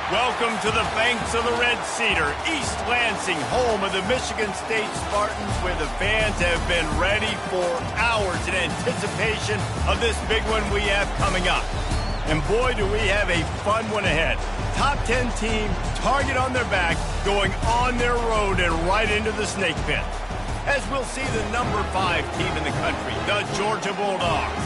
Welcome to the banks of the Red Cedar, East Lansing, home of the Michigan State Spartans, where the fans have been ready for hours in anticipation of this big one we have coming up. And boy, do we have a fun one ahead. Top 10 team, target on their back, going on their road and right into the snake pit. As we'll see the number 5 team in the country, the Georgia Bulldogs,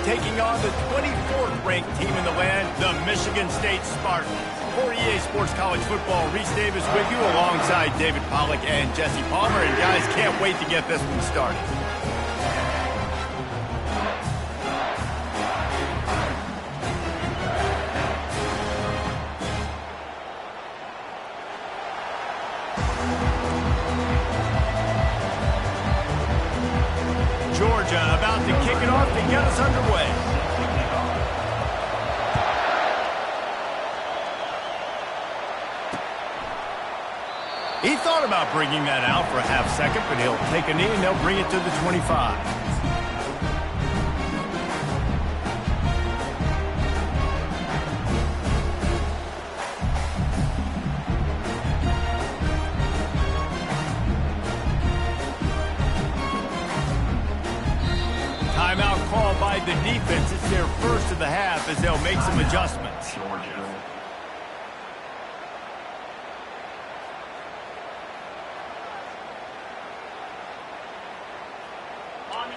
taking on the 24th ranked team in the land, the Michigan State Spartans. For EA Sports College Football, Reese Davis with you alongside David Pollack and Jesse Palmer. And guys, can't wait to get this one started. Georgia about to kick it off to get us underway. He thought about bringing that out for a half second, but he'll take a knee and they'll bring it to the 25. Timeout called by the defense. It's their first of the half as they'll make some adjustments.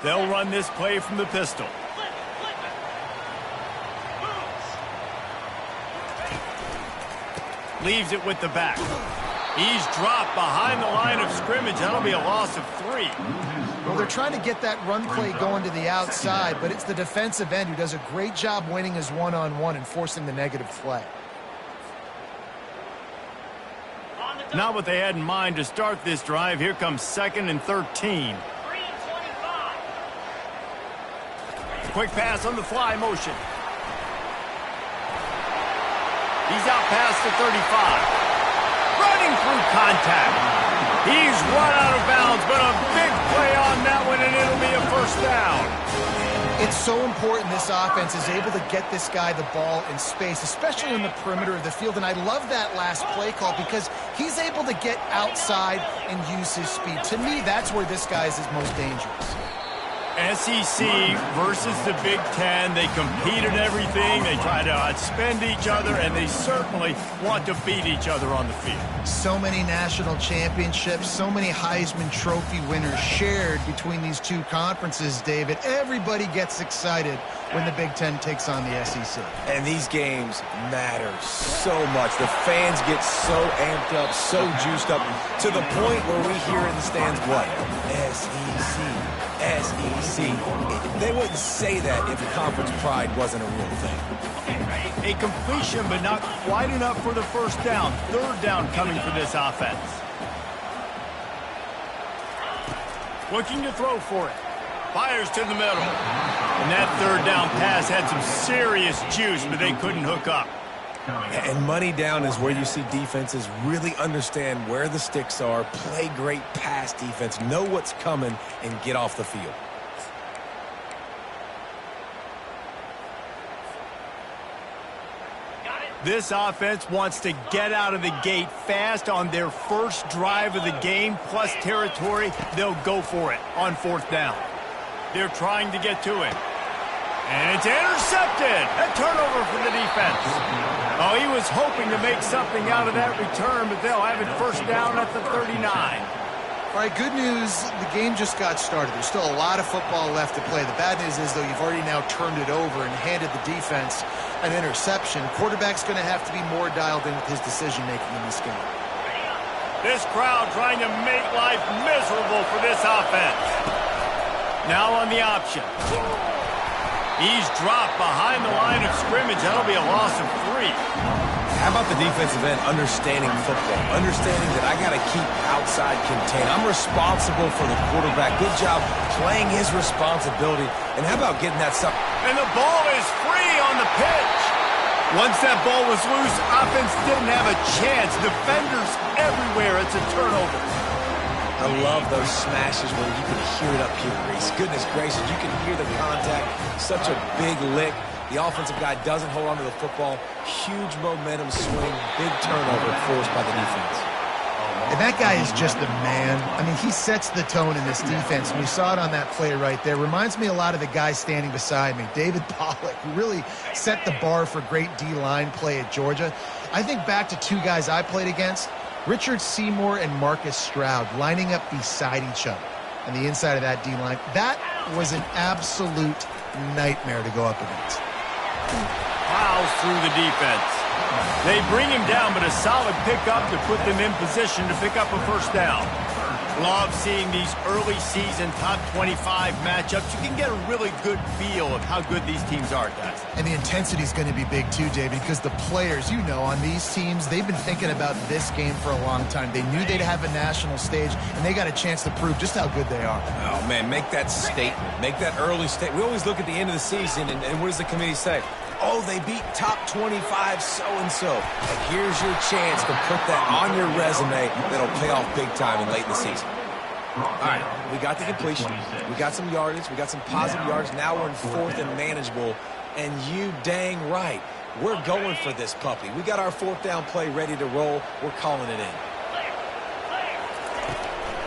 They'll run this play from the pistol. Leaves it with the back. He's dropped behind the line of scrimmage. That'll be a loss of 3. Well, they're trying to get that run play going to the outside, but it's the defensive end who does a great job winning his one-on-one and forcing the negative play. Not what they had in mind to start this drive. Here comes 2nd and 13. Quick pass on the fly motion. He's out past the 35. Running through contact. He's run out of bounds, but a big play on that one, and it'll be a first down. It's so important this offense is able to get this guy the ball in space, especially in the perimeter of the field. And I love that last play call because he's able to get outside and use his speed. To me, that's where this guy is his most dangerous. SEC versus the Big Ten. They compete in everything. They try to outspend each other, and they certainly want to beat each other on the field. So many national championships, so many Heisman Trophy winners shared between these two conferences, David. Everybody gets excited when the Big Ten takes on the SEC. And these games matter so much. The fans get so amped up, so juiced up, to the point where we hear in the stands, what? SEC. SEC. They wouldn't say that if conference pride wasn't a real thing. A completion, but not quite enough for the first down. 3rd down coming for this offense. Looking to throw for it. Fires to the middle. And that 3rd down pass had some serious juice, but they couldn't hook up. And money down is where you see defenses really understand where the sticks are, play great pass defense, know what's coming, and get off the field. This offense wants to get out of the gate fast on their first drive of the game, plus territory. They'll go for it on 4th down. They're trying to get to it. And it's intercepted. A turnover for the defense. Oh, he was hoping to make something out of that return, but they'll have it first down at the 39. All right, good news, the game just got started. There's still a lot of football left to play. The bad news is, though, you've already now turned it over and handed the defense an interception. Quarterback's going to have to be more dialed in with his decision-making in this game. This crowd trying to make life miserable for this offense. Now on the option. He's dropped behind the line of scrimmage. That'll be a loss of 3. How about the defensive end understanding football, understanding that I got to keep outside contained. I'm responsible for the quarterback. Good job playing his responsibility. And how about getting that stuff? And the ball is free on the pitch. Once that ball was loose, offense didn't have a chance. Defenders everywhere. It's a turnover. I love those smashes where you can hear it up here, Reese. Goodness gracious, you can hear the contact. Such a big lick. The offensive guy doesn't hold on to the football. Huge momentum swing, big turnover forced by the defense. And that guy is just a man. I mean, he sets the tone in this defense. And we saw it on that play right there. Reminds me a lot of the guy standing beside me, David Pollock, who really set the bar for great D-line play at Georgia. I think back to two guys I played against, Richard Seymour and Marcus Stroud, lining up beside each other on the inside of that D-line. That was an absolute nightmare to go up against. Plows through the defense. They bring him down, but a solid pickup to put them in position to pick up a first down. Love seeing these early season top 25 matchups. You can get a really good feel of how good these teams are, guys. And the intensity is going to be big too, David, because the players, you know, on these teams, they've been thinking about this game for a long time. They knew they'd have a national stage, and they got a chance to prove just how good they are. Oh, man, make that statement. Make that early statement. We always look at the end of the season, and what does the committee say? Oh, they beat top 25 so-and-so. And here's your chance to put that on your resume that'll pay off big time and late in the season. All right, we got the completion. We got some yardage. We got some positive yards. Now we're in fourth and manageable. And you dang right, we're going for this puppy. We got our fourth down play ready to roll. We're calling it in.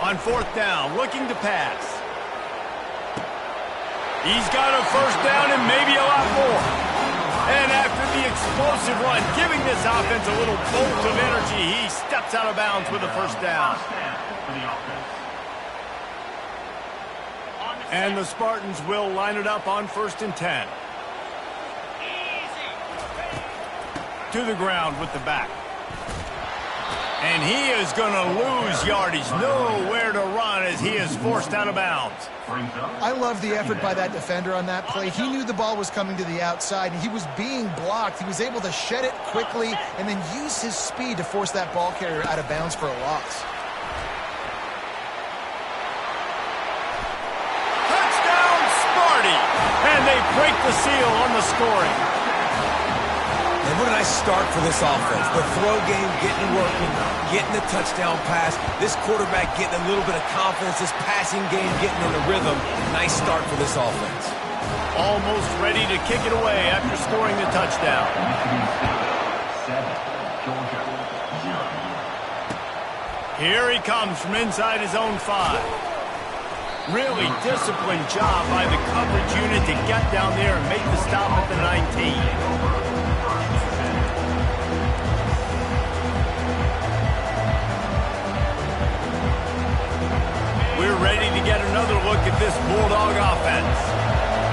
On fourth down, looking to pass. He's got a first down and maybe a lot more. And after the explosive run, giving this offense a little bolt of energy, he steps out of bounds with a first down. And the Spartans will line it up on 1st and 10. To the ground with the back. And he is going to lose yardage. Nowhere to run as he is forced out of bounds. I love the effort by that defender on that play. He knew the ball was coming to the outside, and he was being blocked. He was able to shed it quickly and then use his speed to force that ball carrier out of bounds for a loss. Touchdown, Sparty! And they break the seal on the scoring. And what a nice start for this offense. The throw game getting working, getting the touchdown pass. This quarterback getting a little bit of confidence. This passing game getting in the rhythm. Nice start for this offense. Almost ready to kick it away after scoring the touchdown. Here he comes from inside his own 5. Really disciplined job by the coverage unit to get down there and make the stop at the 19. We're ready to get another look at this Bulldog offense.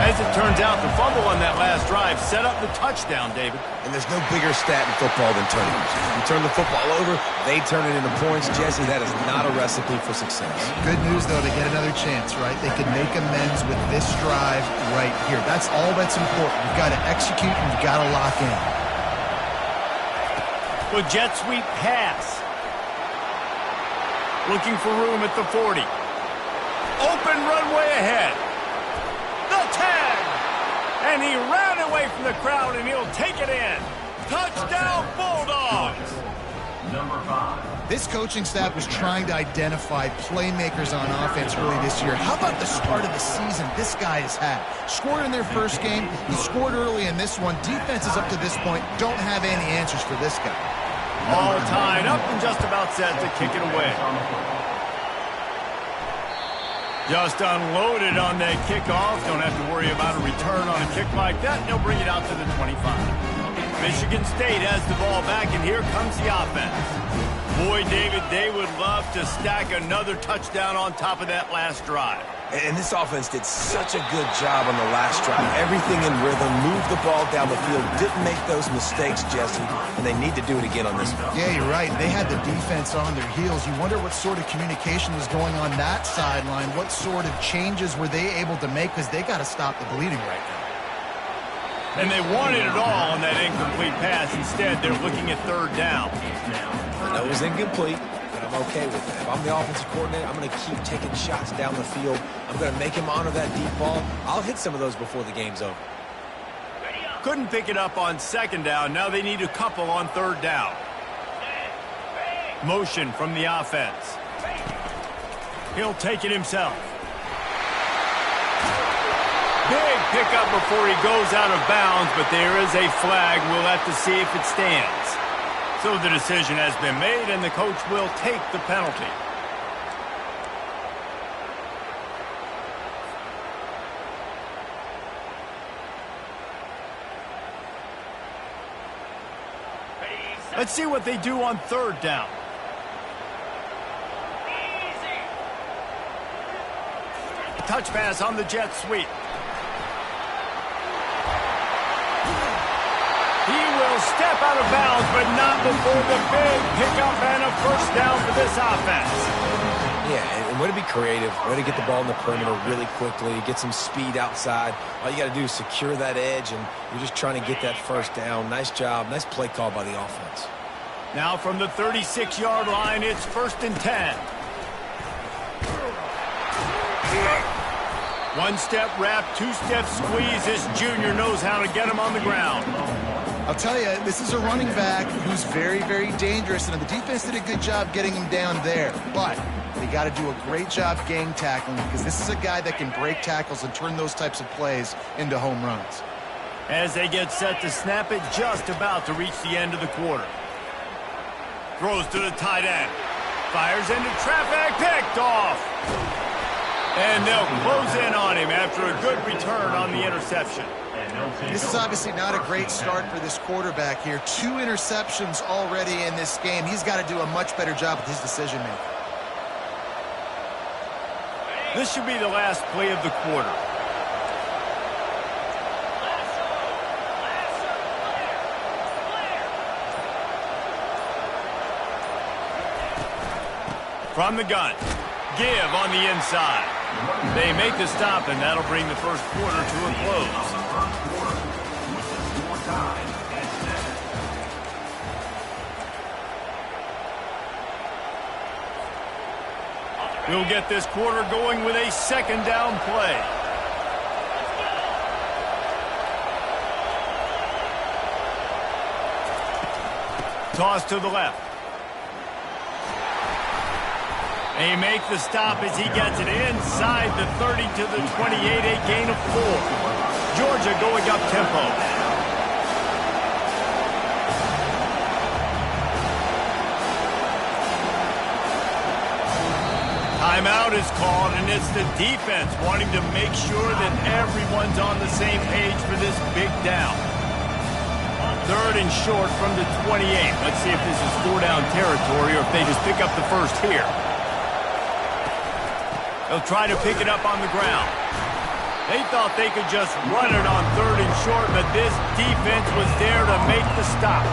As it turns out, the fumble on that last drive set up the touchdown, David. And there's no bigger stat in football than turnovers. You turn the football over, they turn it into points. Jesse, that is not a recipe for success. Good news, though, to get another chance, right? They could make amends with this drive right here. That's all that's important. You've got to execute and you've got to lock in. With jet sweep pass. Looking for room at the 40. Open runway ahead. The tag. And he ran away from the crowd, and he'll take it in. Touchdown, Bulldogs. Number 5. This coaching staff was trying to identify playmakers on offense early this year. How about the start of the season this guy has had? Scored in their first game. He scored early in this one. Defenses up to this point don't have any answers for this guy. All tied up and just about set to kick it away. Just unloaded on that kickoff. Don't have to worry about a return on a kick like that. They'll bring it out to the 25. Michigan State has the ball back, and here comes the offense. Boy, David, they would love to stack another touchdown on top of that last drive. And this offense did such a good job on the last drive. Everything in rhythm, moved the ball down the field, didn't make those mistakes, Jesse, and they need to do it again on this one. Yeah, you're right. They had the defense on their heels. You wonder what sort of communication was going on that sideline. What sort of changes were they able to make, because they got to stop the bleeding right now. And they wanted it all on that incomplete pass. Instead, they're looking at 3rd down. I know it was incomplete, but I'm okay with that. If I'm the offensive coordinator, I'm going to keep taking shots down the field. I'm going to make him honor that deep ball. I'll hit some of those before the game's over. Couldn't pick it up on 2nd down. Now they need a couple on 3rd down. Motion from the offense. He'll take it himself. Big pickup before he goes out of bounds, but there is a flag. We'll have to see if it stands. So the decision has been made, and the coach will take the penalty. Let's see what they do on third down. Touch pass on the jet sweep. He will step out of bounds, but not before the big pickup and a first down for this offense. Yeah, and way to be creative, way to get the ball in the perimeter really quickly, get some speed outside. All you got to do is secure that edge, and you're just trying to get that first down. Nice job, nice play call by the offense. Now from the 36-yard line, it's 1st and 10. One-step wrap, two-step squeeze. This junior knows how to get him on the ground. I'll tell you, this is a running back who's very, very dangerous, and the defense did a good job getting him down there. But they got to do a great job gang tackling, because this is a guy that can break tackles and turn those types of plays into home runs. As they get set to snap it, just about to reach the end of the quarter. Throws to the tight end. Fires into traffic, picked off. And they'll close in on him after a good return on the interception. This is obviously not a great start for this quarterback here. 2 interceptions already in this game. He's got to do a much better job with his decision-making. This should be the last play of the quarter. From the gun. Give on the inside. They make the stop, and that'll bring the first quarter to a close. We'll get this quarter going with a second down play. Toss to the left. They make the stop as he gets it inside the 30 to the 28, a gain of 4. Georgia going up tempo. Timeout is called, and it's the defense wanting to make sure that everyone's on the same page for this big down. 3rd and short from the 28. Let's see if this is 4-down territory or if they just pick up the first here. They'll try to pick it up on the ground. They thought they could just run it on 3rd and short, but this defense was there to make the stop.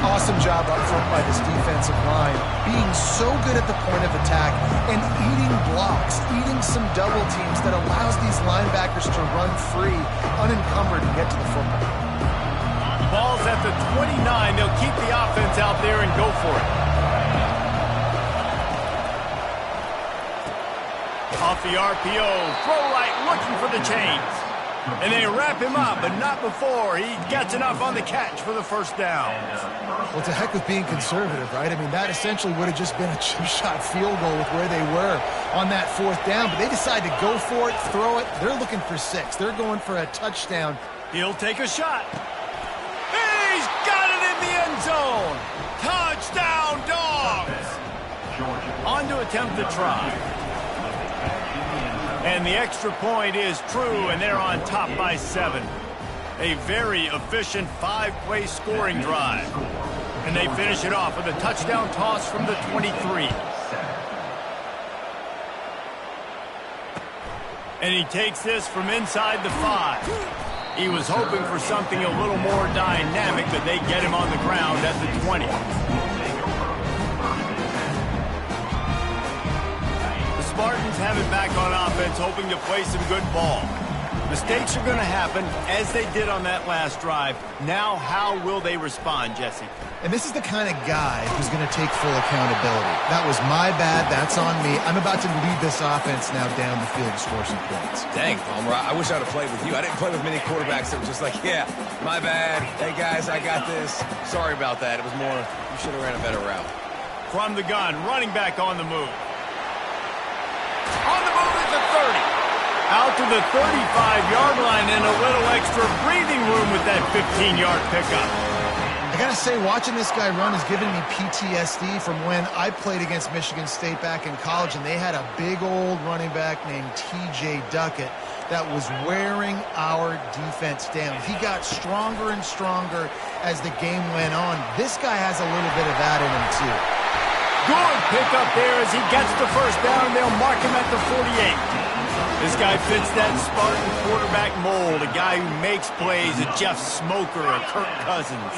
Awesome job up front by this defensive line, being so good at the point of attack and eating blocks, eating some double teams that allows these linebackers to run free, unencumbered, and get to the football. Ball's at the 29. They'll keep the offense out there and go for it. Off the RPO, throw right, looking for the chains. And they wrap him up, but not before he gets enough on the catch for the first down. Well, to heck with being conservative, right? I mean, that essentially would have just been a chip-shot field goal with where they were on that 4th down. But they decide to go for it, throw it. They're looking for 6. They're going for a touchdown. He'll take a shot. He's got it in the end zone. Touchdown, Dogs. On to attempt the try. And the extra point is true, and they're on top by 7. A very efficient 5-play scoring drive. And they finish it off with a touchdown toss from the 23. And he takes this from inside the 5. He was hoping for something a little more dynamic, but they get him on the ground at the 20. Spartans have it back on offense, hoping to play some good ball. Mistakes are going to happen, as they did on that last drive. Now, how will they respond, Jesse? And this is the kind of guy who's going to take full accountability. That was my bad. That's on me. I'm about to lead this offense now down the field to score some points. Dang, Palmer, I wish I'd have played with you. I didn't play with many quarterbacks that were just like, yeah, my bad. Hey, guys, I got this. Sorry about that. It was more, you should have ran a better route. From the gun, running back on the move. On the move is the 30. Out to the 35-yard line and a little extra breathing room with that 15-yard pickup. I gotta say, watching this guy run is giving me PTSD from when I played against Michigan State back in college, and they had a big old running back named T.J. Duckett that was wearing our defense down. He got stronger and stronger as the game went on. This guy has a little bit of that in him, too. Good pickup there as he gets the first down. They'll mark him at the 48. This guy fits that Spartan quarterback mold, a guy who makes plays, a Jeff Smoker, a Kirk Cousins.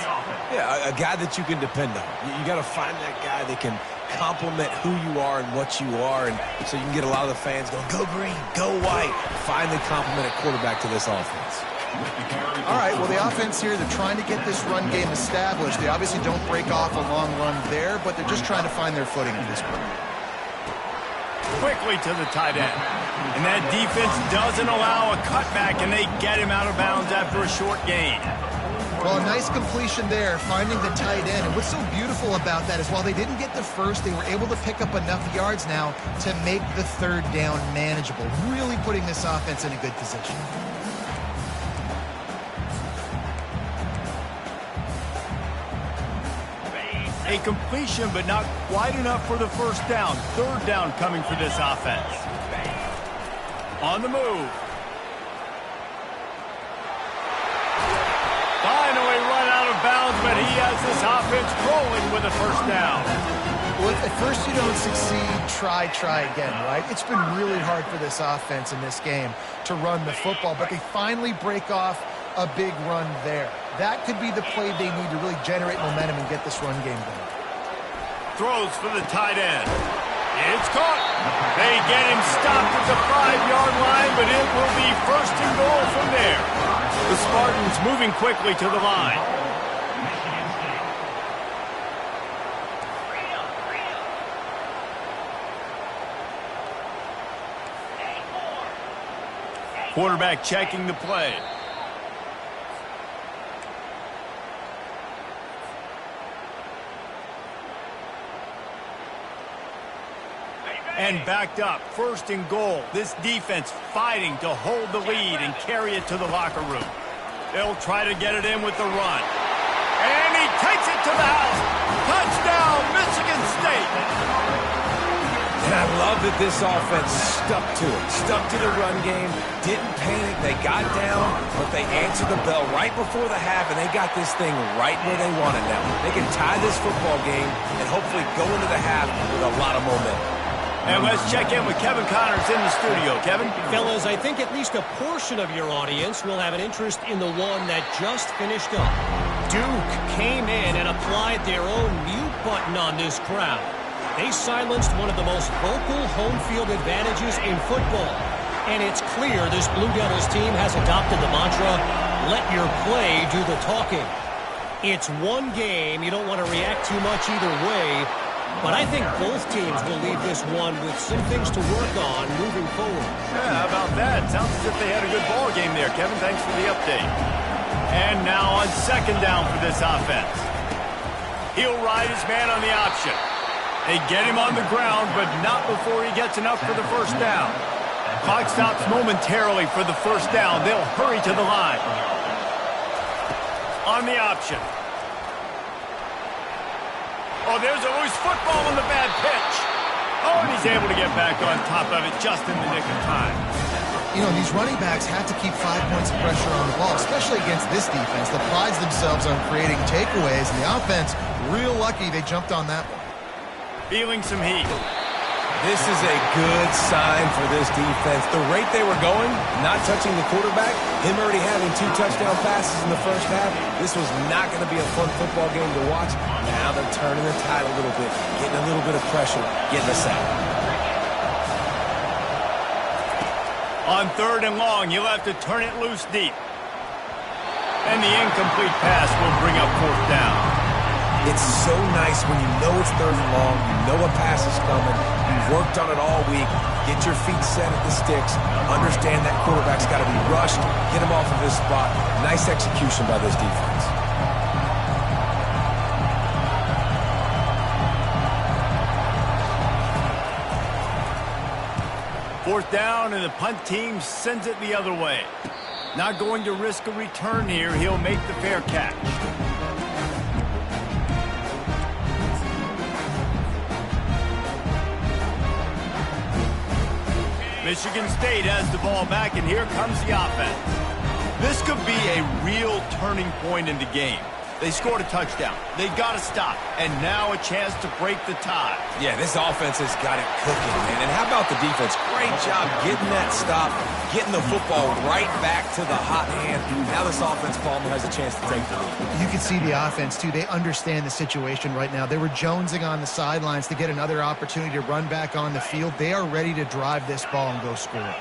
Yeah, a guy that you can depend on. You got to find that guy that can complement who you are and what you are, and so you can get a lot of the fans going, go green, go white. Finally complement a quarterback to this offense. All right, well, the offense here, they're trying to get this run game established. They obviously don't break off a long run there, but they're just trying to find their footing at this point. Quickly to the tight end. And that defense doesn't allow a cutback, and they get him out of bounds after a short gain. Well, a nice completion there, finding the tight end. And what's so beautiful about that is while they didn't get the first, they were able to pick up enough yards now to make the third down manageable, really putting this offense in a good position. A completion, but not quite enough for the first down. Third down coming for this offense. On the move. Finally run out of bounds, but he has this offense rolling with a first down. Well, if at first you don't succeed, try again, right? It's been really hard for this offense in this game to run the football, but they finally break off a big run there. That could be the play they need to really generate momentum and get this run game going. Throws for the tight end. It's caught. They get him stopped at the 5-yard line, but it will be first and goal from there. The Spartans moving quickly to the line. Quarterback checking the play. And backed up, first and goal. This defense fighting to hold the lead and carry it to the locker room. They'll try to get it in with the run. And he takes it to the house. Touchdown, Michigan State. And I love that this offense stuck to it, stuck to the run game, didn't panic. They got down, but they answered the bell right before the half, and they got this thing right where they want it now. They can tie this football game and hopefully go into the half with a lot of momentum. And let's check in with Kevin Connors in the studio. Kevin? Fellas, I think at least a portion of your audience will have an interest in the one that just finished up. Duke came in and applied their own mute button on this crowd. They silenced one of the most vocal home field advantages in football. And it's clear this Blue Devils team has adopted the mantra, let your play do the talking. It's one game. You don't want to react too much either way. But I think both teams will leave this one with some things to work on moving forward. Yeah, how about that? Sounds as if they had a good ball game there, Kevin. Thanks for the update. And now on second down for this offense. He'll ride his man on the option. They get him on the ground, but not before he gets enough for the first down. Clock stops momentarily for the first down. They'll hurry to the line. On the option. Oh, there's a loose football in the bad pitch. Oh, and he's able to get back on top of it just in the nick of time. You know, these running backs have to keep 5 points of pressure on the ball, especially against this defense that prides themselves on creating takeaways. And the offense, real lucky they jumped on that one. Feeling some heat. This is a good sign for this defense. The rate they were going, not touching the quarterback, him already having 2 touchdown passes in the first half, this was not going to be a fun football game to watch. Now they're turning the tide a little bit, getting a little bit of pressure, getting us out. On third and long, you'll have to turn it loose deep. And the incomplete pass will bring up fourth down. It's so nice when you know it's third and long, you know a pass is coming, you've worked on it all week, get your feet set at the sticks, understand that quarterback's got to be rushed, get him off of his spot. Nice execution by this defense. 4th down, and the punt team sends it the other way. Not going to risk a return here. He'll make the fair catch. Michigan State has the ball back, and here comes the offense. This could be a real turning point in the game. They scored a touchdown. They got to stop. And now a chance to break the tie. Yeah, this offense has got it cooking, man. And how about the defense? Great job getting that stop, getting the football right back to the hot hand. Now this offense, Palmer, has a chance to take the lead. You can see the offense, too. They understand the situation right now. They were jonesing on the sidelines to get another opportunity to run back on the field. They are ready to drive this ball and go score.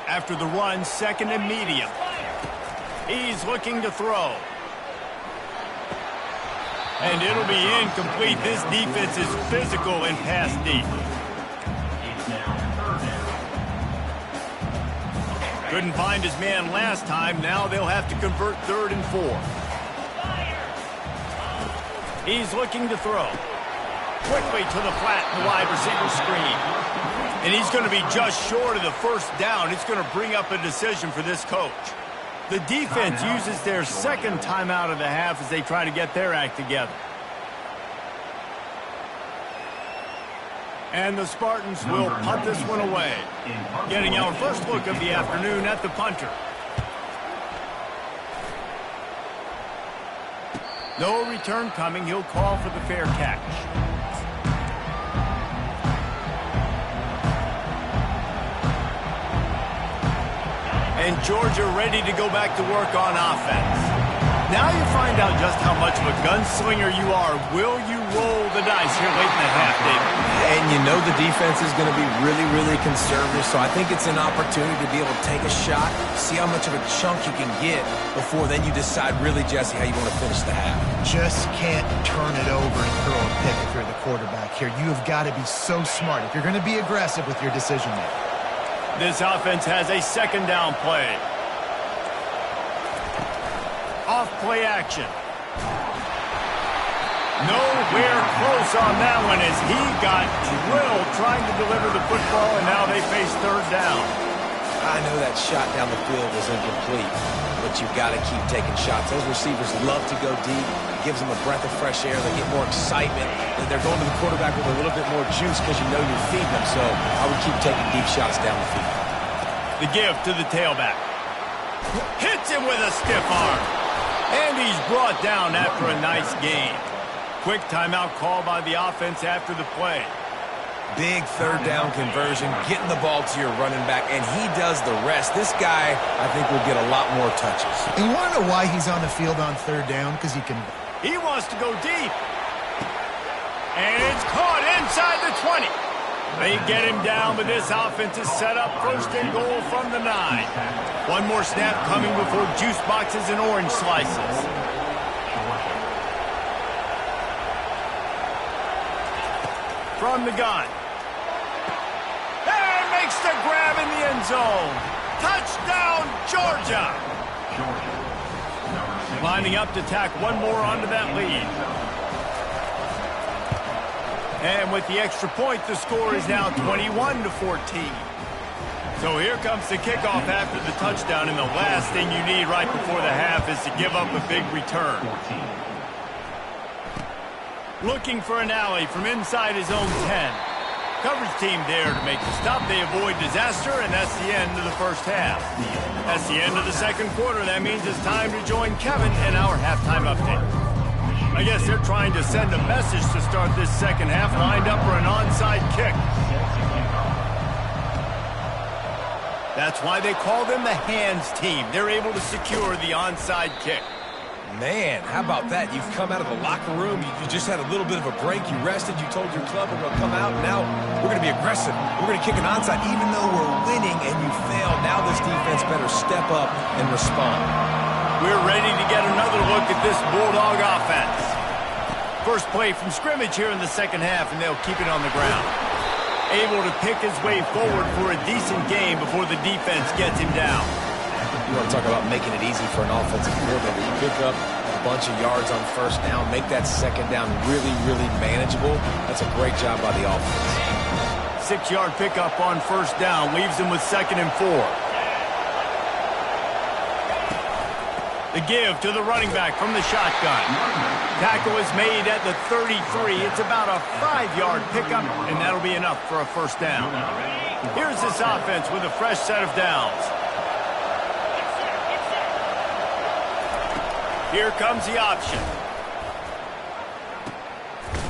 After the run, 2nd and medium. He's looking to throw. And it'll be incomplete. This defense is physical and pass deep. Couldn't find his man last time. Now they'll have to convert 3rd and 4. He's looking to throw. Quickly to the flat in the wide receiver screen. And he's going to be just short of the 1st down. It's going to bring up a decision for this coach. The defense uses their 2nd timeout of the half as they try to get their act together. And the Spartans will punt this one away. Getting our first look of the afternoon at the punter. No return coming. He'll call for the fair catch. And Georgia ready to go back to work on offense. Now you find out just how much of a gunslinger you are. Will you roll the dice here late in the half, David? And you know the defense is going to be really, really conservative, so I think it's an opportunity to be able to take a shot, see how much of a chunk you can get before then you decide really, Jesse, how you want to finish the half. Just can't turn it over and throw a pick if you're the quarterback here. You have got to be so smart if you're going to be aggressive with your decision making. This offense has a 2nd down play. Off play action. Nowhere close on that one as he got drilled trying to deliver the football, and now they face 3rd down. I know that shot down the field was incomplete, but you've got to keep taking shots. Those receivers love to go deep. It gives them a breath of fresh air. They get more excitement, and they're going to the quarterback with a little bit more juice because you know you're feeding them. So I would keep taking deep shots down the field. The give to the tailback. Hits him with a stiff arm. And he's brought down after a nice gain. Quick timeout call by the offense after the play. Big 3rd down conversion, getting the ball to your running back, and he does the rest. This guy, I think, will get a lot more touches. And you want to know why he's on the field on 3rd down? Because he can... He wants to go deep. And it's caught inside the 20. They get him down, but this offense is set up 1st and goal from the 9. One more snap coming before juice boxes and orange slices. From the gun. And makes the grab in the end zone. Touchdown, Georgia. Lining up to tack one more onto that lead. And with the extra point, the score is now 21-14. So here comes the kickoff after the touchdown, and the last thing you need right before the half is to give up a big return. Looking for an alley from inside his own 10. Coverage team there to make the stop. They avoid disaster, and that's the end of the 1st half. That's the end of the 2nd quarter. That means it's time to join Kevin in our halftime update. I guess they're trying to send a message to start this 2nd half, lined up for an onside kick. That's why they call them the hands team. They're able to secure the onside kick. Man, how about that? You've come out of the locker room. You just had a little bit of a break. You rested. You told your club we're going to come out. Now we're going to be aggressive. We're going to kick an onside. Even though we're winning and you failed, now this defense better step up and respond. We're ready to get another look at this Bulldog offense. First play from scrimmage here in the 2nd half, and they'll keep it on the ground. Able to pick his way forward for a decent game before the defense gets him down. You want to talk about making it easy for an offensive coordinator. You pick up a bunch of yards on 1st down, make that 2nd down really, really manageable. That's a great job by the offense. 6-yard pickup on first down. Leaves him with 2nd and 4. The give to the running back from the shotgun. Tackle is made at the 33. It's about a 5-yard pickup, and that'll be enough for a first down. Here's this offense with a fresh set of downs. Here comes the option.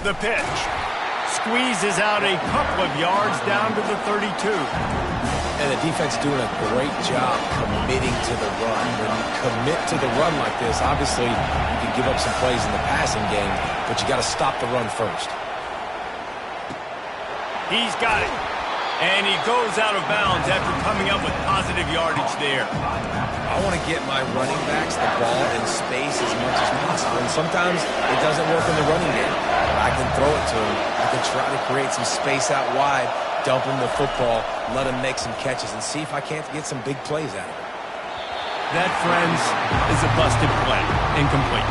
The pitch. Squeezes out a couple of yards down to the 32. And the defense doing a great job committing to the run. When you commit to the run like this, obviously you can give up some plays in the passing game, but you got to stop the run first. He's got it. And he goes out of bounds after coming up with positive yardage there. I want to get my running backs the ball in space as much as possible. And sometimes it doesn't work in the running game. I can throw it to him. I can try to create some space out wide, dump him the football, let him make some catches, and see if I can't get some big plays out of it. That, friends, is a busted play. Incomplete.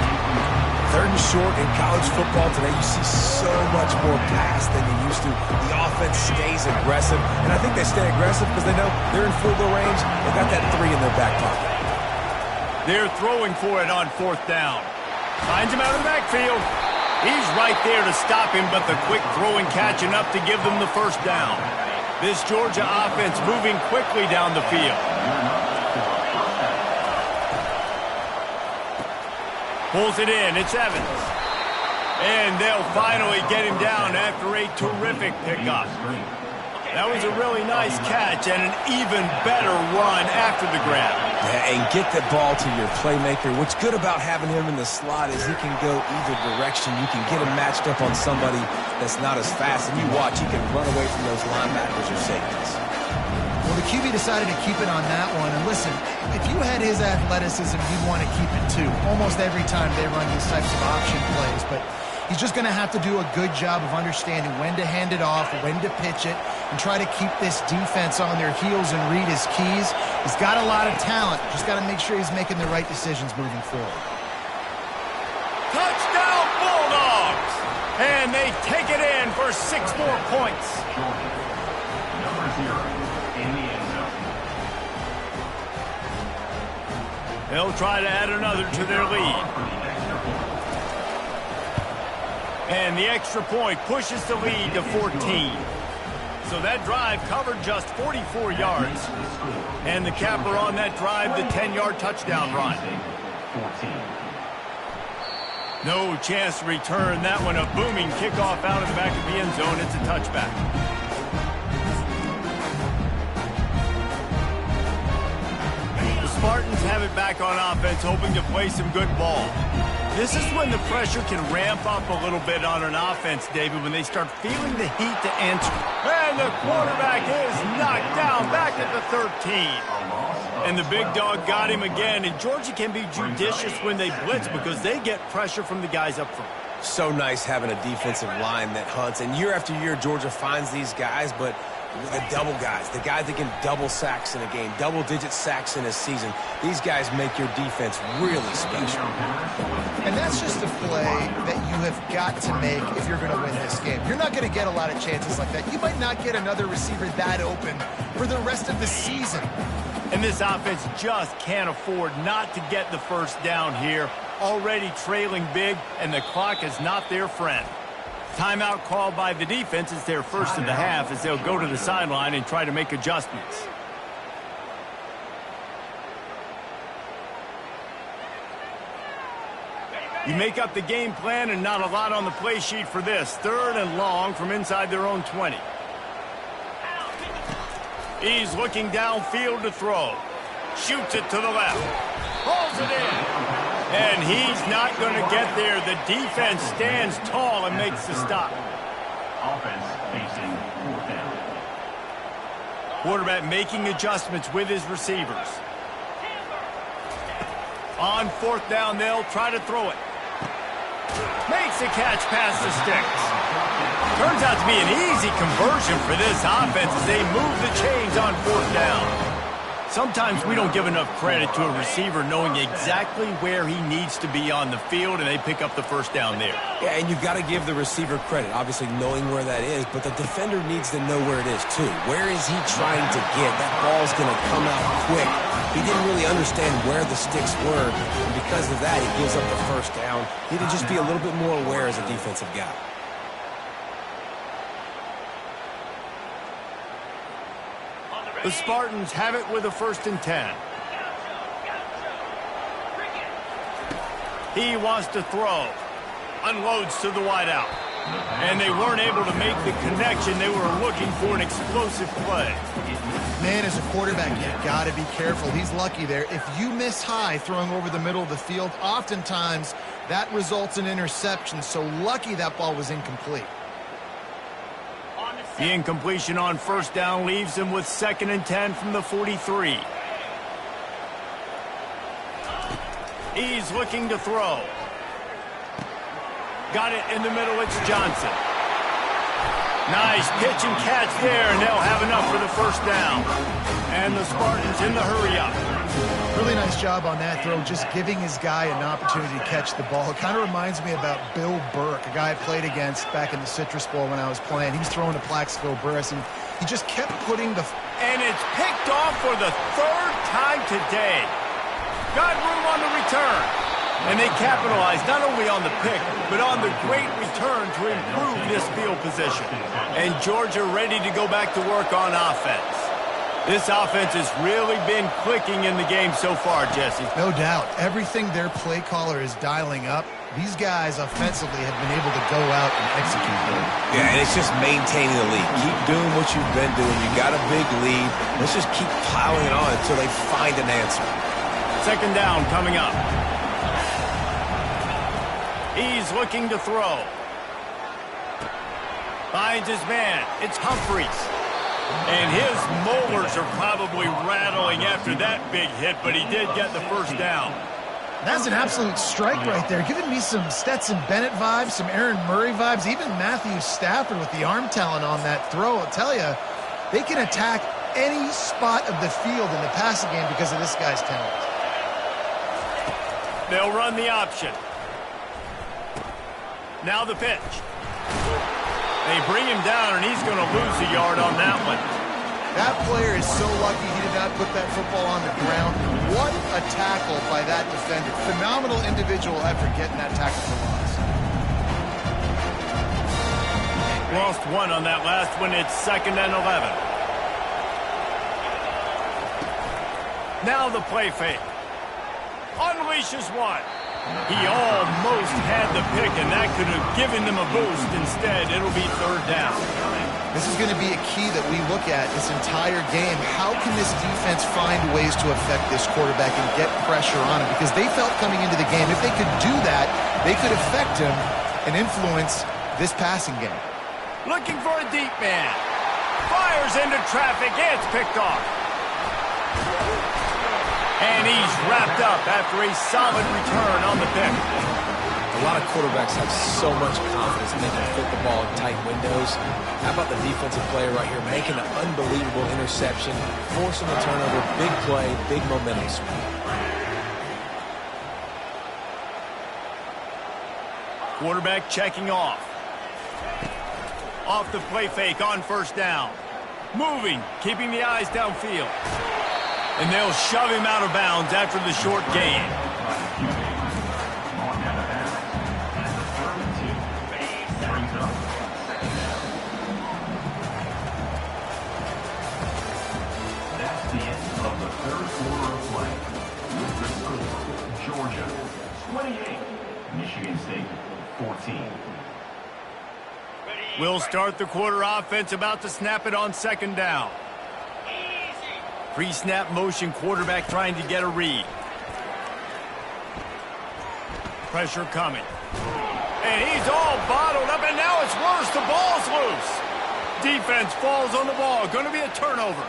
3rd and short in college football today. You see so much more pass than you used to. The offense stays aggressive, and I think they stay aggressive because they know they're in field goal range. They got that 3 in their back pocket. They're throwing for it on 4th down. Finds him out of the backfield. He's right there to stop him, but the quick throw and catching up to give them the first down. This Georgia offense moving quickly down the field. Pulls it in. It's Evans. And they'll finally get him down after a terrific pickup. That was a really nice catch and an even better run after the grab. Yeah, and get the ball to your playmaker. What's good about having him in the slot is he can go either direction. You can get him matched up on somebody that's not as fast. And you watch, he can run away from those linebackers or safeties. Well, the QB decided to keep it on that one. And listen, if you had his athleticism, you'd want to keep it too. Almost every time they run these types of option plays. But he's just going to have to do a good job of understanding when to hand it off, when to pitch it, and try to keep this defense on their heels and read his keys. He's got a lot of talent. Just got to make sure he's making the right decisions moving forward. Touchdown, Bulldogs! And they take it in for 6 more points. Number 0 in the end zone. They'll try to add another to their lead. And the extra point pushes the lead to 14. So that drive covered just 44 yards. And the capper on that drive, the 10-yard touchdown run. No chance to return that one. A booming kickoff out of the back of the end zone. It's a touchback. The Spartans have it back on offense, hoping to play some good ball. This is when the pressure can ramp up a little bit on an offense, David, when they start feeling the heat to answer. And the quarterback is knocked down back at the 13. And the big dog got him again. And Georgia can be judicious when they blitz because they get pressure from the guys up front. So nice having a defensive line that hunts. And year after year, Georgia finds these guys, but the double guys, the guys that can double sacks in a game, double-digit sacks in a season. These guys make your defense really special. And that's just a play that you have got to make if you're going to win this game. You're not going to get a lot of chances like that. You might not get another receiver that open for the rest of the season. And this offense just can't afford not to get the first down here. Already trailing big, and the clock is not their friend. Timeout called by the defense. It's their first of the half as they'll go to the sideline and try to make adjustments. You make up the game plan and not a lot on the play sheet for this. 3rd and long from inside their own 20. He's looking downfield to throw. Shoots it to the left. Pulls it in. And he's not going to get there. The defense stands tall and makes the stop. Offense facing 4th down. Quarterback making adjustments with his receivers. On 4th down, they'll try to throw it. Makes a catch past the sticks. Turns out to be an easy conversion for this offense as they move the chains on 4th down. Sometimes we don't give enough credit to a receiver knowing exactly where he needs to be on the field, and they pick up the first down there. Yeah, and you've got to give the receiver credit, obviously knowing where that is, but the defender needs to know where it is too. Where is he trying to get? That ball's going to come out quick. He didn't really understand where the sticks were, and because of that, he gives up the first down. He need to just be a little bit more aware as a defensive guy. The Spartans have it with a 1st and 10. He wants to throw. Unloads to the wideout. And they weren't able to make the connection. They were looking for an explosive play. Man, as a quarterback, you got to be careful. He's lucky there. If you miss high throwing over the middle of the field, oftentimes that results in interception. So lucky that ball was incomplete. The incompletion on 1st down leaves him with 2nd and 10 from the 43. He's looking to throw. Got it in the middle. It's Johnson. Nice pitch and catch there, and they'll have enough for the 1st down. And the Spartans in the hurry-up. Really nice job on that throw, just giving his guy an opportunity to catch the ball. It kind of reminds me about Bill Burke, a guy I played against back in the Citrus Bowl when I was playing. He was throwing to Plaxico Burress, and he just kept putting the... And it's picked off for the 3rd time today. Got room on the return. And they capitalized not only on the pick, but on the great return to improve this field position. And Georgia ready to go back to work on offense. This offense has really been clicking in the game so far, Jesse. No doubt. Everything their play caller is dialing up, these guys offensively have been able to go out and execute them. Yeah, and it's just maintaining the lead. Keep doing what you've been doing. You got a big lead. Let's just keep piling it on until they find an answer. 2nd down coming up. He's looking to throw. Finds his man. It's Humphreys. And his molars are probably rattling after that big hit, but he did get the 1st down. That's an absolute strike right there. Giving me some Stetson Bennett vibes, some Aaron Murray vibes, even Matthew Stafford with the arm talent on that throw. I'll tell you, they can attack any spot of the field in the passing game because of this guy's talent. They'll run the option. Now the pitch. They bring him down, and he's going to lose a yard on that one. That player is so lucky he did not put that football on the ground. What a tackle by that defender. Phenomenal individual effort getting that tackle for loss. Lost one on that last one. It's 2nd and 11. Now the play fake. Unleashes one. He almost had the pick, and that could have given them a boost. Instead, it'll be 3rd down. This is going to be a key that we look at this entire game. How can this defense find ways to affect this quarterback and get pressure on him? Because they felt coming into the game, if they could do that, they could affect him and influence this passing game. Looking for a deep man. Fires into traffic. It's picked off. And he's wrapped up after a solid return on the pick. A lot of quarterbacks have so much confidence they can fit the ball in tight windows. How about the defensive player right here making an unbelievable interception, forcing a turnover, big play, big momentum swing. Quarterback checking off. Off the play fake on 1st down. Moving, keeping the eyes downfield. And they'll shove him out of bounds after the short gain. That's the end of the 3rd quarter of play. With the score, Georgia 28, Michigan State 14. We'll start the quarter offense, about to snap it on 2nd down. Pre-snap motion, quarterback trying to get a read. Pressure coming. And he's all bottled up, and now it's worse. The ball's loose. Defense falls on the ball. Going to be a turnover.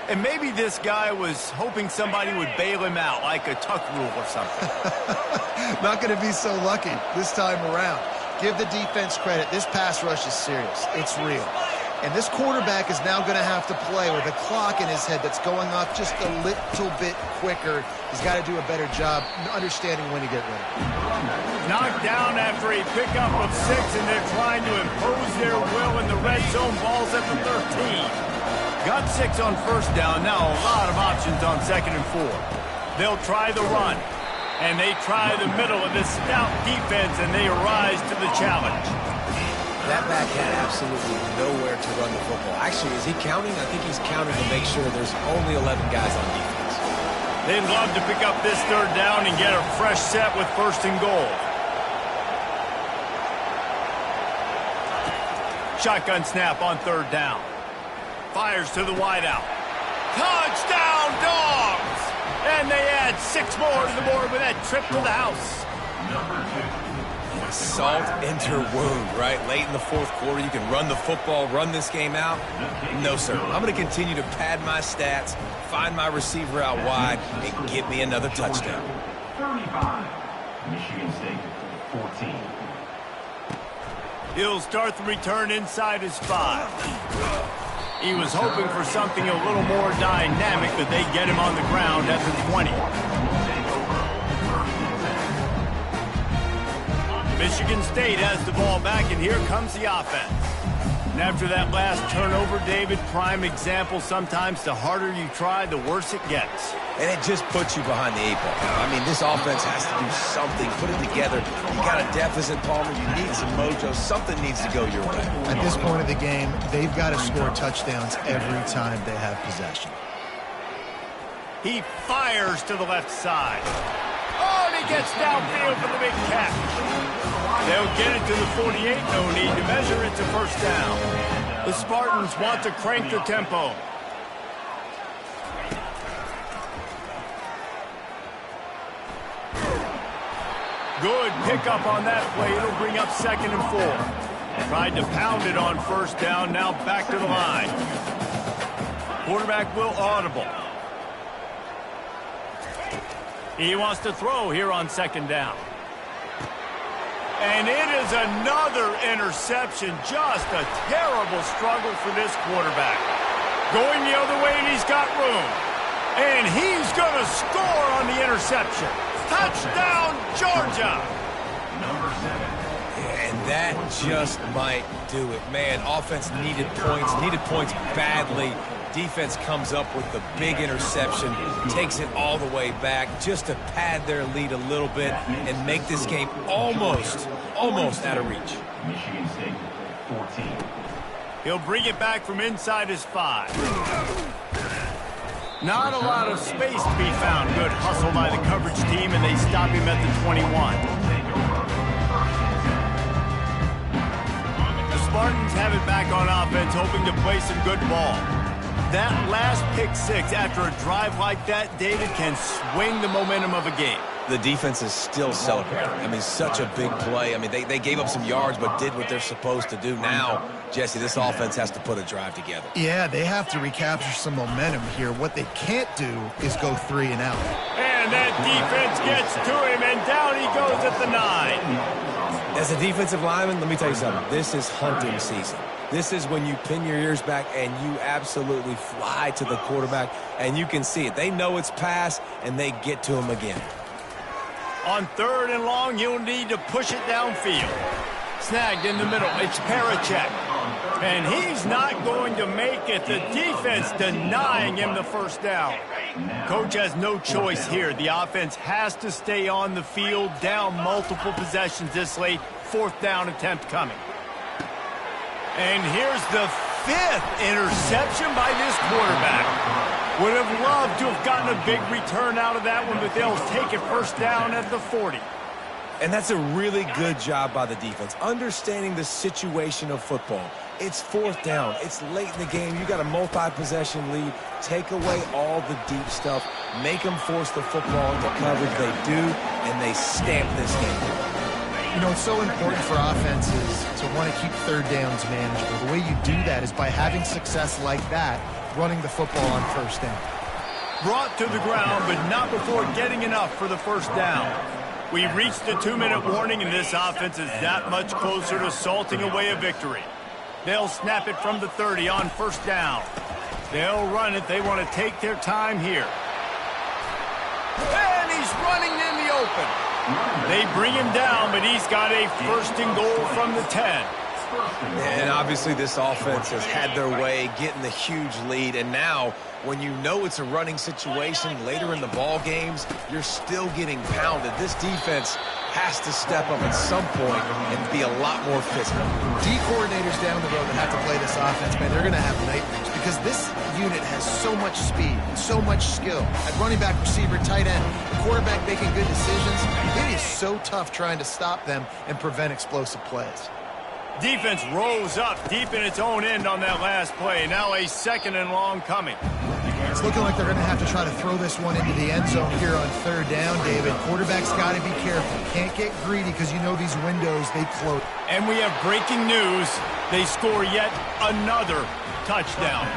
And maybe this guy was hoping somebody would bail him out, like a tuck rule or something. Not going to be so lucky this time around. Give the defense credit. This pass rush is serious. It's real. And this quarterback is now going to have to play with a clock in his head that's going off just a little bit quicker. He's got to do a better job understanding when to get ready. Knocked down after a pickup of 6, and they're trying to impose their will in the red zone. Ball's at the 13. Got 6 on first down. Now a lot of options on 2nd and 4. They'll try the run, and they try the middle of this stout defense, and they rise to the challenge. That back had absolutely nowhere to run the football. Actually, is he counting? I think he's counting to make sure there's only 11 guys on defense. They'd love to pick up this 3rd down and get a fresh set with 1st and goal. Shotgun snap on 3rd down. Fires to the wideout. Touchdown, Dogs! And they add 6 more to the board with that trip to the house. Number 2. Salt into wound, right? Late in the 4th quarter, you can run the football, run this game out. No, sir. I'm going to continue to pad my stats, find my receiver out wide, and get me another touchdown. 35. Michigan State, 14. He'll start the return inside his 5. He was hoping for something a little more dynamic, but they get him on the ground at the 20. Michigan State has the ball back, and here comes the offense. And after that last turnover, David, prime example, sometimes the harder you try, the worse it gets. And it just puts you behind the 8 ball. I mean, this offense has to do something, put it together. You got a deficit, Palmer. You need some mojo. Something needs to go your way. At this point of the game, they've got to score touchdowns every time they have possession. He fires to the left side. Oh, and he gets downfield for the big catch. They'll get it to the 48. No need to measure it to 1st down. The Spartans want to crank the tempo. Good pickup on that play. It'll bring up 2nd and 4. Tried to pound it on 1st down. Now back to the line. Quarterback will audible. He wants to throw here on 2nd down. And it is another interception. Just a terrible struggle for this quarterback. Going the other way, and he's got room. And he's going to score on the interception. Touchdown, Georgia! Number 7. And that just might do it. Man, offense needed points badly. Defense comes up with the big interception, takes it all the way back just to pad their lead a little bit and make this game almost out of reach. Michigan State, 14. He'll bring it back from inside his 5. Not a lot of space to be found. Good hustle by the coverage team, and they stop him at the 21. The Spartans have it back on offense, hoping to play some good ball. That last pick 6 after a drive like that, David, can swing the momentum of a game. The defense is still celebrating. I mean, such a big play. I mean, they gave up some yards but did what they're supposed to do. Now, Jesse, this offense has to put a drive together. Yeah, they have to recapture some momentum here. What they can't do is go 3 and out. And that defense gets to him, and down he goes at the 9. As a defensive lineman, let me tell you something. This is hunting season. This is when you pin your ears back and you absolutely fly to the quarterback, and you can see it. They know it's pass, and they get to him again. On 3rd and long, he'll need to push it downfield. Snagged in the middle. It's Parachek. And he's not going to make it. The defense denying him the 1st down. Coach has no choice here. The offense has to stay on the field, down multiple possessions this late. 4th down attempt coming. And here's the 5th interception by this quarterback. Would have loved to have gotten a big return out of that one, but they'll take it 1st down at the 40. And that's a really good job by the defense, understanding the situation of football. It's 4th down. It's late in the game. You got a multi-possession lead. Take away all the deep stuff. Make them force the football into coverage. They do, and they stamp this game. You know, it's so important for offenses to want to keep 3rd downs manageable. The way you do that is by having success like that, running the football on 1st down. Brought to the ground, but not before getting enough for the 1st down. We reached the 2-minute warning, and this offense is that much closer to salting away a victory. They'll snap it from the 30 on first down. They'll run it. They want to take their time here. And he's running in the open. They bring him down, but he's got a first and goal from the 10. And obviously this offense has had their way getting the huge lead. And now, when you know it's a running situation later in the ball games, you're still getting pounded. This defense has to step up at some point and be a lot more physical. D coordinators down the road that have to play this offense, man, they're going to have nightmares because this unit has so much speed and so much skill. At running back, receiver, tight end, the quarterback making good decisions. It is so tough trying to stop them and prevent explosive plays. Defense rose up deep in its own end on that last play. Now a 2nd and long coming. It's looking like they're going to have to try to throw this one into the end zone here on 3rd down, David. Quarterback's got to be careful. Can't get greedy because you know these windows, they close. And we have breaking news. They score yet another touchdown.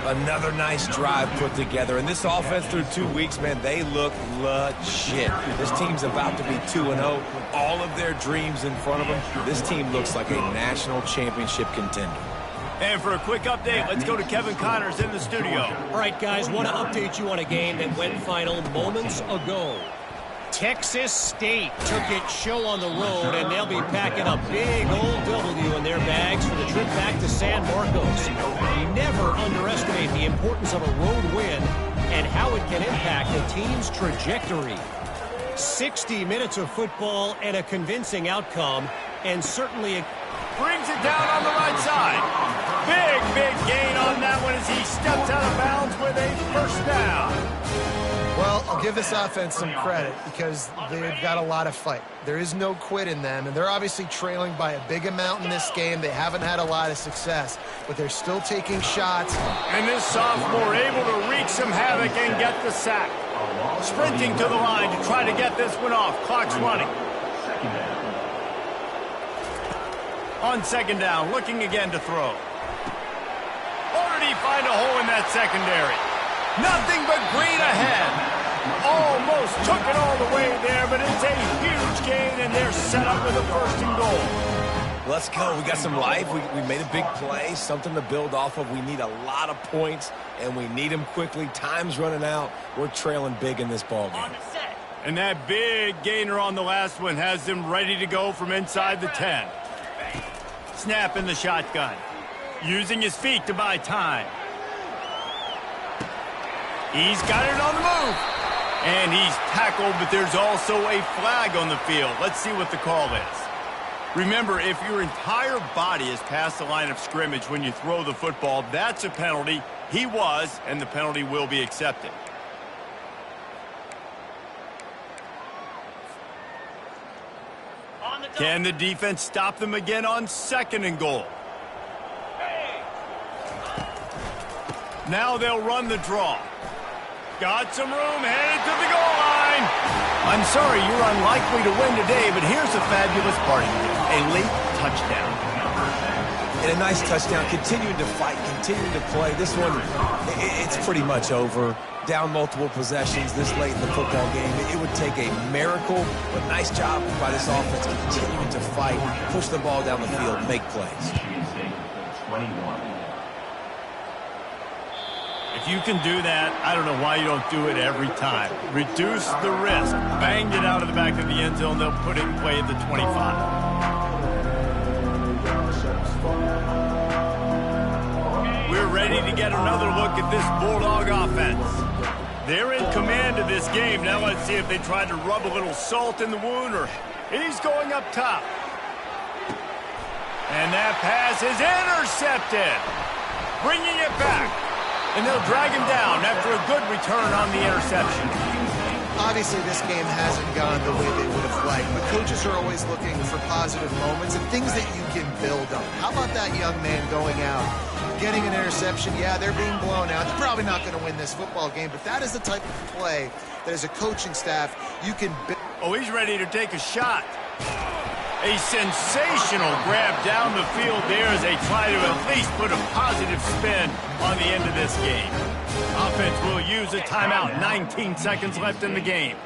Another nice drive put together. And this offense through 2 weeks, man, they look legit. This team's about to be 2-0. All of their dreams in front of them. This team looks like a national championship contender. And for a quick update, let's go to Kevin Connors in the studio. All right, guys, want to update you on a game that went final moments ago. Texas State took its show on the road, and they'll be packing a big old W in their bags for the trip back to San Marcos. Never underestimate the importance of a road win and how it can impact a team's trajectory. 60 minutes of football and a convincing outcome, and certainly a brings it down on the right side. Big gain on that one as he steps out of bounds with a first down. Well, I'll give this offense some credit because they've got a lot of fight. There is no quit in them, and they're obviously trailing by a big amount in this game. They haven't had a lot of success, but they're still taking shots. And this sophomore able to wreak some havoc and get the sack. Sprinting to the line to try to get this one off. Clock's running. On 2nd down, looking again to throw. Or did he find a hole in that secondary? Nothing but green ahead. Almost took it all the way there, but it's a huge gain, and they're set up with a 1st and goal. Let's go. We got some life. We made a big play, something to build off of. We need a lot of points, and we need them quickly. Time's running out. We're trailing big in this ballgame. And that big gainer on the last one has them ready to go from inside the 10. Snap in the shotgun. Using his feet to buy time. He's got it on the move. And he's tackled, but there's also a flag on the field. Let's see what the call is. Remember, if your entire body is past the line of scrimmage when you throw the football, that's a penalty. He was, and the penalty will be accepted. Can the defense stop them again on 2nd and goal? Now they'll run the draw. Got some room, headed to the goal line. I'm sorry, you're unlikely to win today, but here's a fabulous party. A late touchdown. And a nice touchdown, continuing to fight, continuing to play. This one, it's pretty much over. Down multiple possessions this late in the football game. It would take a miracle, but nice job by this offense continuing to fight, push the ball down the field, make plays. If you can do that, I don't know why you don't do it every time. Reduce the risk. Banged it out of the back of the end zone. They'll put it in play at the 25. We're ready to get another look at this Bulldog offense. They're in command of this game. Now let's see if they try to rub a little salt in the wound, or he's going up top. And that pass is intercepted. Bringing it back. And they'll drag him down after a good return on the interception. Obviously, this game hasn't gone the way they would have liked, but coaches are always looking for positive moments and things that you can build on. How about that young man going out, getting an interception? Yeah, they're being blown out. They're probably not going to win this football game, but that is the type of play that as a coaching staff you can build. Oh, he's ready to take a shot. A sensational grab down the field there as they try to at least put a positive spin on the end of this game. Offense will use a timeout. 19 seconds left in the game.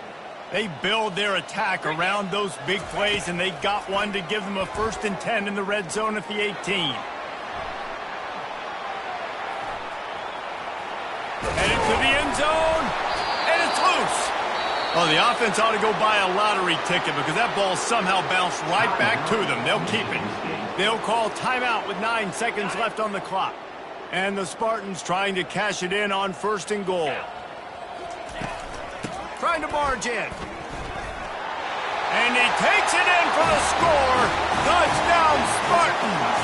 They build their attack around those big plays, and they got one to give them a 1st and 10 in the red zone at the 18. Headed to the end zone, and it's loose. Oh, the offense ought to go buy a lottery ticket because that ball somehow bounced right back to them. They'll keep it. They'll call timeout with 9 seconds left on the clock. And the Spartans trying to cash it in on 1st and goal. Trying to barge in. And he takes it in for the score. Touchdown, Spartans!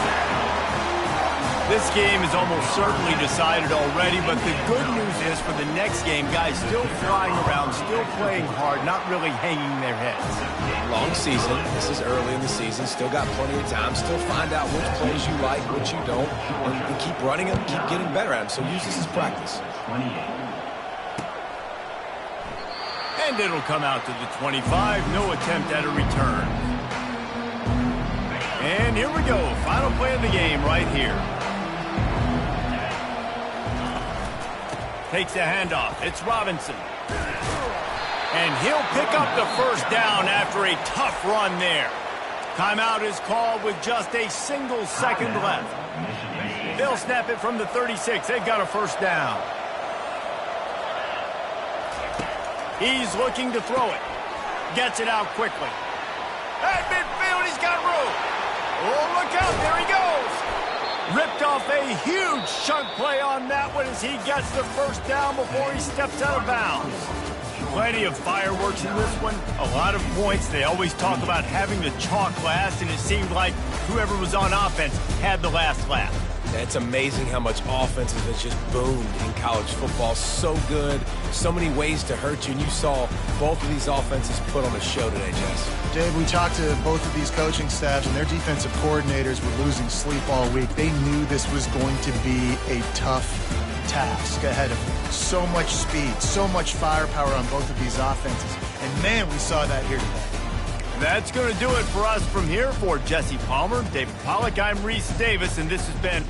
This game is almost certainly decided already, but the good news is for the next game, guys still flying around, still playing hard, not really hanging their heads. Long season. This is early in the season. Still got plenty of time. Still find out which plays you like, which you don't, and keep running them, keep getting better at them. So use this as practice. And it'll come out to the 25. No attempt at a return. And here we go. Final play of the game right here. Takes the handoff. It's Robinson. And he'll pick up the 1st down after a tough run there. Timeout is called with just a single second left. They'll snap it from the 36. They've got a 1st down. He's looking to throw it. Gets it out quickly. At midfield, he's got room. Oh, look out. There he goes. Ripped off a huge chunk play on that one as he gets the 1st down before he steps out of bounds. Plenty of fireworks in this one. A lot of points. They always talk about having the chalk last, and it seemed like whoever was on offense had the last laugh. It's amazing how much offense has just boomed in college football. So good, so many ways to hurt you, and you saw both of these offenses put on a show today, Jess. Dave, we talked to both of these coaching staffs, and their defensive coordinators were losing sleep all week. They knew this was going to be a tough task ahead of them. So much speed, so much firepower on both of these offenses, and man, we saw that here today. That's going to do it for us from here. For Jesse Palmer, David Pollack, I'm Reese Davis, and this has been